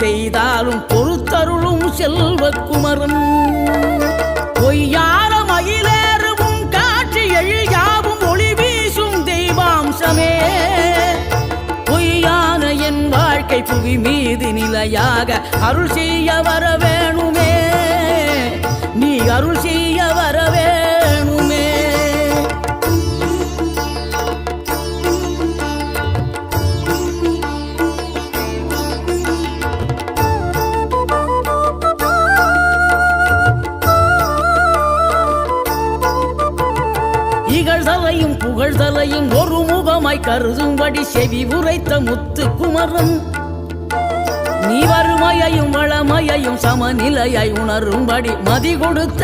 செய்தாலும் பொறுத்தருளும் செல்வக்குமரன் பொய்யான மயிலேறும் காட்சி எழியாவும் ஒளி வீசும் தெய்வாம்சமே பொய்யான என் வாழ்க்கை புவி மீது நிலையாக அருள் செய்ய வர வேணுமே நீ அருள் செய்ய வர வேணுமே இகழ்தலையும் புகழ்தலையும் ஒரு முகமாய் கருதும்படி செவி உரைத்த முத்துக்குமரன் நீ வறுமையையும் வளமையையும் சமநிலையை உணரும்படி மதி கொடுத்த